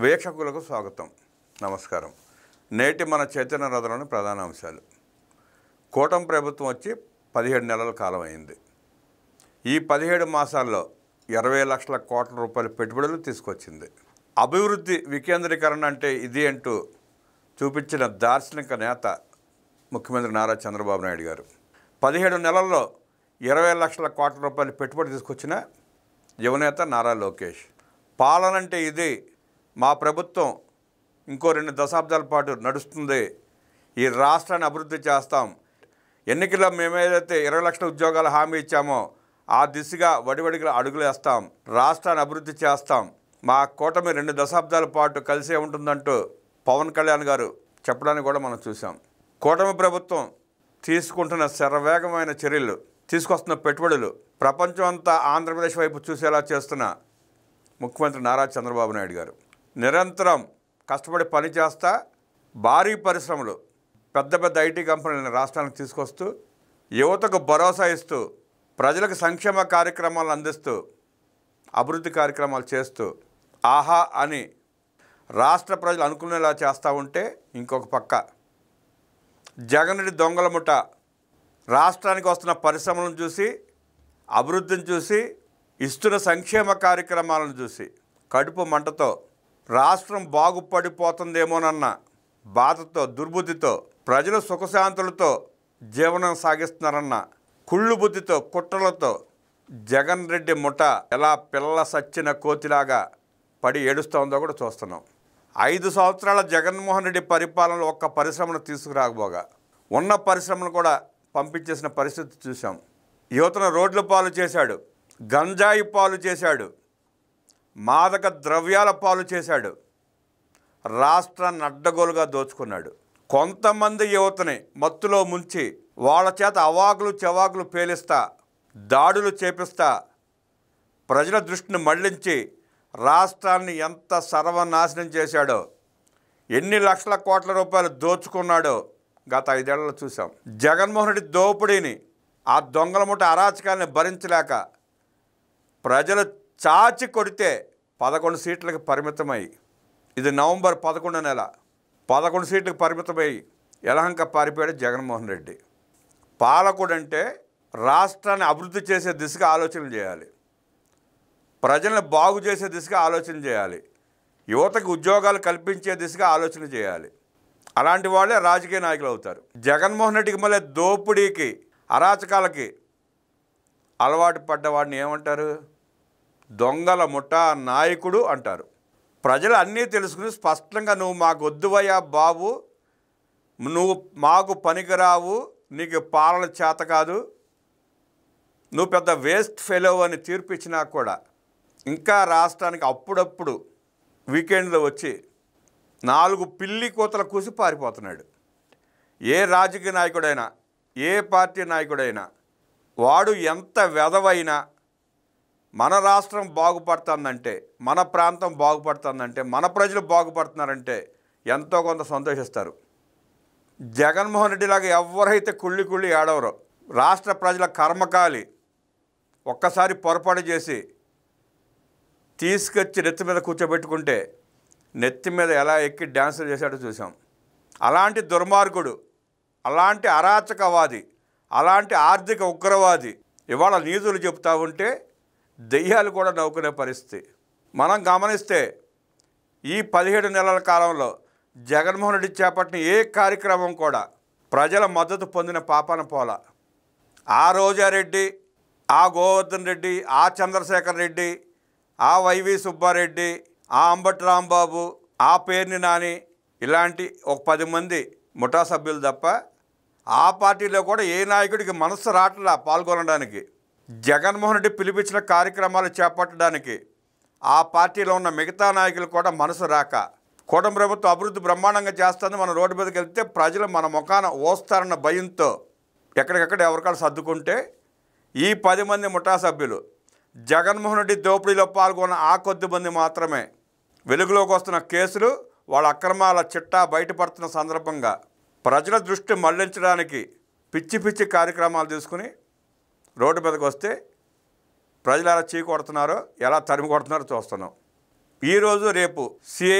వీక్షకులకు స్వాగతం. నమస్కారం. నేటి మన చైతన్య రథంలోని ప్రధాన అంశాలు. కూటమి ప్రభుత్వం వచ్చి 17 నెలల కాలం అయింది. ఈ 17 మాసాల్లో 20 లక్షల కోట్ల రూపాయల పెట్టుబడులు తీసుకొచ్చింది. అభివృద్ధి వికేంద్రీకరణ అంటే ఇది అంటూ చూపించిన దార్శనిక నేత ముఖ్యమంత్రి నారా చంద్రబాబు నాయుడు గారు. 17 నెలల్లో 20 లక్షల కోట్ల రూపాయల పెట్టుబడి తీసుకొచ్చిన యువనేత నారా లోకేష్. పాలనంటే ఇది, మా ప్రభుత్వం ఇంకో 2 దశాబ్దాల పాటు నడుస్తుంది, ఈ రాష్ట్రాన్ని అభివృద్ధి చేస్తాం, ఎన్నికల్లో మేమేదైతే 20 లక్షల ఉద్యోగాల హామీ ఇచ్చామో ఆ దిశగా వడివడిగా అడుగులు వేస్తాం, రాష్ట్రాన్ని అభివృద్ధి చేస్తాం, మా కూటమి 2 దశాబ్దాల పాటు కలిసే ఉంటుందంటూ పవన్ కళ్యాణ్ గారు చెప్పడానికి కూడా మనం చూసాం. కూటమి ప్రభుత్వం తీసుకుంటున్న శరవేగమైన చర్యలు, తీసుకొస్తున్న పెట్టుబడులు ప్రపంచం అంతా ఆంధ్రప్రదేశ్ వైపు చూసేలా చేస్తున్న ముఖ్యమంత్రి నారా చంద్రబాబు నాయుడు గారు నిరంతరం కష్టపడి పనిచేస్తా భారీ పరిశ్రమలు, పెద్ద పెద్ద ఐటీ కంపెనీలను రాష్ట్రానికి తీసుకొస్తూ యువతకు భరోసా ఇస్తూ ప్రజలకు సంక్షేమ కార్యక్రమాలను అందిస్తూ అభివృద్ధి కార్యక్రమాలు చేస్తూ ఆహా అని రాష్ట్ర ప్రజలు అనుకునేలా చేస్తూ ఉంటే, ఇంకొక పక్క జగన్ రెడ్డి దొంగల ముఠ రాష్ట్రానికి వస్తున్న పరిశ్రమలను చూసి, అభివృద్ధిని చూసి, ఇస్తున్న సంక్షేమ కార్యక్రమాలను చూసి కడుపు మంటతో రాష్ట్రం బాగుపడిపోతుందేమోనన్న బాధతో, దుర్బుద్ధితో, ప్రజలు సుఖశాంతులతో జీవనం సాగిస్తున్నారన్న కుళ్ళు బుద్ధితో, కుట్రలతో జగన్ రెడ్డి ముఠ ఎలా పిల్ల సచ్చిన కోతిలాగా పడి ఏడుస్తోందో కూడా చూస్తున్నాం. 5 సంవత్సరాల జగన్మోహన్ రెడ్డి పరిపాలనలో ఒక్క పరిశ్రమను తీసుకురాకపోగా ఉన్న పరిశ్రమను కూడా పంపించేసిన పరిస్థితి చూసాం. యువతను రోడ్ల పాలు చేశాడు, గంజాయి పాలు చేశాడు, మాదక ద్రవ్యాల పాలు చేశాడు, రాష్ట్రాన్ని అడ్డగోలుగా దోచుకున్నాడు. కొంతమంది యువతని మత్తులో ముంచి వాళ్ళ చేత అవాకులు చెవాకులు పేలిస్తా, దాడులు చేపిస్తా ప్రజల దృష్టిని మళ్లించి రాష్ట్రాన్ని ఎంత సర్వనాశనం చేశాడో, ఎన్ని లక్షల కోట్ల రూపాయలు దోచుకున్నాడో గత 5 ఏళ్లలో చూసాం. జగన్మోహన్ రెడ్డి దోపిడీని, ఆ దొంగల ముఠ అరాచకాలని భరించలేక ప్రజలు చాచి కొడితే 11 సీట్లకు పరిమితమై, ఇది నవంబర్ 11 నెల, 11 సీట్లకు పరిమితమై యలహంక పారిపోయాడు జగన్మోహన్ రెడ్డి. పాలకుడు అంటే రాష్ట్రాన్ని అభివృద్ధి చేసే దిశగా ఆలోచన చేయాలి, ప్రజలను బాగు చేసే దిశగా ఆలోచన చేయాలి, యువతకు ఉద్యోగాలు కల్పించే దిశగా ఆలోచన చేయాలి. అలాంటి వాళ్ళే రాజకీయ నాయకులు అవుతారు. జగన్మోహన్ రెడ్డికి మళ్ళీ దోపిడీకి, అరాచకాలకి అలవాటు పడ్డవాడిని ఏమంటారు? దొంగల ముఠా నాయకుడు అంటారు. ప్రజలు అన్నీ తెలుసుకుని స్పష్టంగా నువ్వు మాకు వద్దువయ్యా బాబు, నువ్వు మాకు పనికిరావు, నీకు పాలన చేత కాదు, నువ్వు పెద్ద వేస్ట్ ఫెలో అని తీర్పు ఇచ్చినా కూడా ఇంకా రాష్ట్రానికి అప్పుడప్పుడు వీకెండ్లో వచ్చి 4 పిల్లి కూతల కూసి పారిపోతున్నాడు. ఏ రాజకీయ నాయకుడైనా, ఏ పార్టీ నాయకుడైనా వాడు ఎంత వెధవైనా మన రాష్ట్రం బాగుపడుతుందంటే, మన ప్రాంతం బాగుపడుతుందంటే, మన ప్రజలు బాగుపడుతున్నారంటే ఎంతో కొంత సంతోషిస్తారు. జగన్మోహన్ రెడ్డిలాగా ఎవరైతే కుళ్ళి ఏడవరో, రాష్ట్ర ప్రజల కర్మకాలి ఒక్కసారి పొరపాటు చేసి తీసుకొచ్చి నెత్తి మీద కూర్చోబెట్టుకుంటే నెత్తి మీద ఎలా ఎక్కి డ్యాన్సులు చేశాడో చూసాం. అలాంటి దుర్మార్గుడు, అలాంటి అరాచకవాది, అలాంటి ఆర్థిక ఉగ్రవాది ఇవాళ నీతులు చెప్తా ఉంటే దెయ్యాలు కూడా నవ్వుకునే పరిస్థితి. మనం గమనిస్తే ఈ 17 నెలల కాలంలో జగన్మోహన్ రెడ్డి చేపట్టిన ఏ కార్యక్రమం కూడా ప్రజల మద్దతు పొందిన పాపాన పోల. ఆ రోజారెడ్డి, ఆ గోవర్ధన్ రెడ్డి, ఆ చంద్రశేఖర్ రెడ్డి, ఆ వైవి సుబ్బారెడ్డి, ఆ అంబటి రాంబాబు, ఆ పేర్ని నాని, ఇలాంటి ఒక 10 మంది ముఠా సభ్యులు తప్ప ఆ పార్టీలో కూడా ఏ నాయకుడికి మనసు రాట్లా పాల్గొనడానికి. జగన్మోహన్ రెడ్డి పిలిపించిన కార్యక్రమాలు చేపట్టడానికి ఆ పార్టీలో ఉన్న మిగతా నాయకులు కూడా మనసు రాక, కూటమి ప్రభుత్వం అభివృద్ధి బ్రహ్మాండంగా చేస్తుంది, మనం రోడ్డు మీదకి వెళ్తే ప్రజలు మన ముఖాన ఓస్తారన్న భయంతో ఎక్కడికక్కడ ఎవరికాలు సర్దుకుంటే, ఈ 10 మంది ముఠా సభ్యులు జగన్మోహన్ రెడ్డి దోపిడీలో పాల్గొన్న ఆ కొద్ది మంది మాత్రమే వెలుగులోకి వస్తున్న కేసులు, వాళ్ళ అక్రమాల చిట్టా బయటపడుతున్న సందర్భంగా ప్రజల దృష్టి మళ్లించడానికి పిచ్చి కార్యక్రమాలు తీసుకుని రోడ్డు మీదకి వస్తే ప్రజలు ఎలా చీ కొడుతున్నారో, ఎలా తరిమి కొడుతున్నారో చూస్తున్నాం. ఈరోజు రేపు సిఏ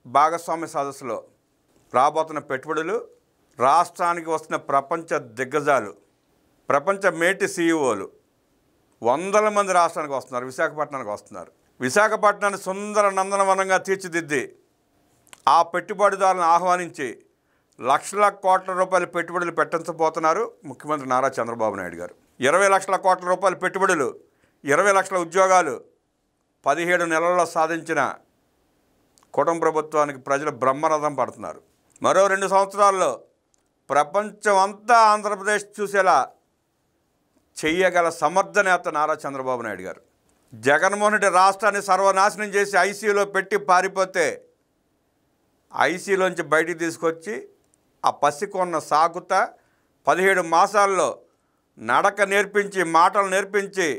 భాగస్వామ్య సదస్సులో రాబోతున్న పెట్టుబడులు, రాష్ట్రానికి వస్తున్న ప్రపంచ దిగ్గజాలు, ప్రపంచ మేటి సీఈఓలు వందల మంది రాష్ట్రానికి వస్తున్నారు, విశాఖపట్నానికి వస్తున్నారు. విశాఖపట్నాన్ని సుందర నందనవనంగా తీర్చిదిద్ది ఆ పెట్టుబడిదారులను ఆహ్వానించి లక్షల కోట్ల రూపాయల పెట్టుబడులు పెట్టించబోతున్నారు ముఖ్యమంత్రి నారా చంద్రబాబు నాయుడు గారు. 20 లక్షల కోట్ల రూపాయల పెట్టుబడులు, 20 లక్షల ఉద్యోగాలు 17 నెలల్లో సాధించిన కూటమి ప్రభుత్వానికి ప్రజలు బ్రహ్మరథం పడుతున్నారు. మరో 2 సంవత్సరాల్లో ప్రపంచం అంతా ఆంధ్రప్రదేశ్ చూసేలా చెయ్యగల సమర్థ నేత నారా చంద్రబాబు నాయుడు గారు. జగన్మోహన్ రెడ్డి రాష్ట్రాన్ని సర్వనాశనం చేసి ఐసీయూలో పెట్టి పారిపోతే ఐసీలోంచి బయటికి తీసుకొచ్చి ఆ పసికొన్న సాకుత 17 మాసాల్లో నడక నేర్పించి, మాటలు నేర్పించి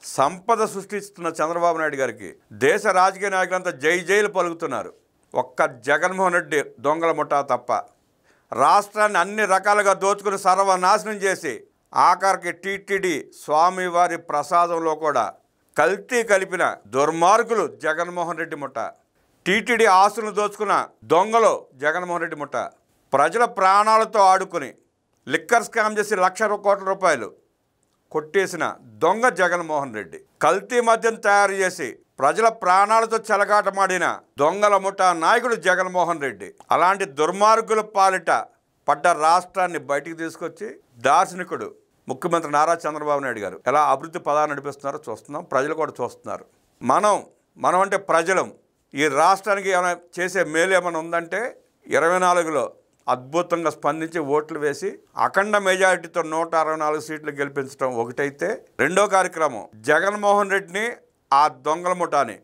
సంపద సృష్టిస్తున్న చంద్రబాబు నాయుడు గారికి దేశ రాజకీయ నాయకులంతా జై జైలు పలుకుతున్నారు. ఒక్క జగన్మోహన్ రెడ్డి దొంగల ముఠా తప్ప రాష్ట్రాన్ని అన్ని రకాలుగా దోచుకుని సర్వనాశనం చేసి ఆఖరికి టీటీడీ స్వామివారి ప్రసాదంలో కూడా కల్తీ కలిపిన దుర్మార్గులు జగన్మోహన్ రెడ్డి ముఠ. టీటీడీ ఆస్తులను దోచుకున్న దొంగలు జగన్మోహన్ రెడ్డి ముఠ. ప్రజల ప్రాణాలతో ఆడుకుని లిక్కర్ స్కామ్ చేసి 1,00,000 కోట్ల రూపాయలు కొట్టేసిన దొంగ జగన్మోహన్ రెడ్డి. కల్తీ మద్యం తయారు చేసి ప్రజల ప్రాణాలతో చెలగాటమాడిన దొంగల ముఠా నాయకుడు జగన్మోహన్ రెడ్డి. అలాంటి దుర్మార్గుల పాలిట పడ్డ రాష్ట్రాన్ని బయటికి తీసుకొచ్చి దార్శనికుడు ముఖ్యమంత్రి నారా చంద్రబాబు నాయుడు గారు ఎలా అభివృద్ధి పదాలు నడిపిస్తున్నారో చూస్తున్నాం. ప్రజలు కూడా చూస్తున్నారు. మనం అంటే ప్రజలం. ఈ రాష్ట్రానికి ఏమైనా చేసే మేలు ఏమైనా ఉందంటే 24లో అద్భుతంగా స్పందించి ఓట్లు వేసి అఖండ మెజారిటీతో 164 సీట్లు గెలిపించడం ఒకటైతే, రెండో కార్యక్రమం జగన్మోహన్ రెడ్డిని ఆ దొంగల ముఠాని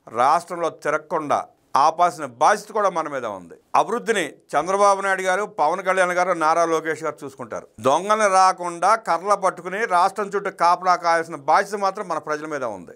రాష్ట్రంలో తిరగకుండా ఆపాల్సిన బాధ్యత కూడా మన మీద ఉంది. అభివృద్ధిని చంద్రబాబు నాయుడు గారు, పవన్ కళ్యాణ్ గారు, నారా లోకేష్ గారు చూసుకుంటారు. దొంగలు రాకుండా కర్రలు పట్టుకుని రాష్ట్రం చుట్టూ కాపలా కాయాల్సిన బాధ్యత మాత్రం మన ప్రజల మీద ఉంది.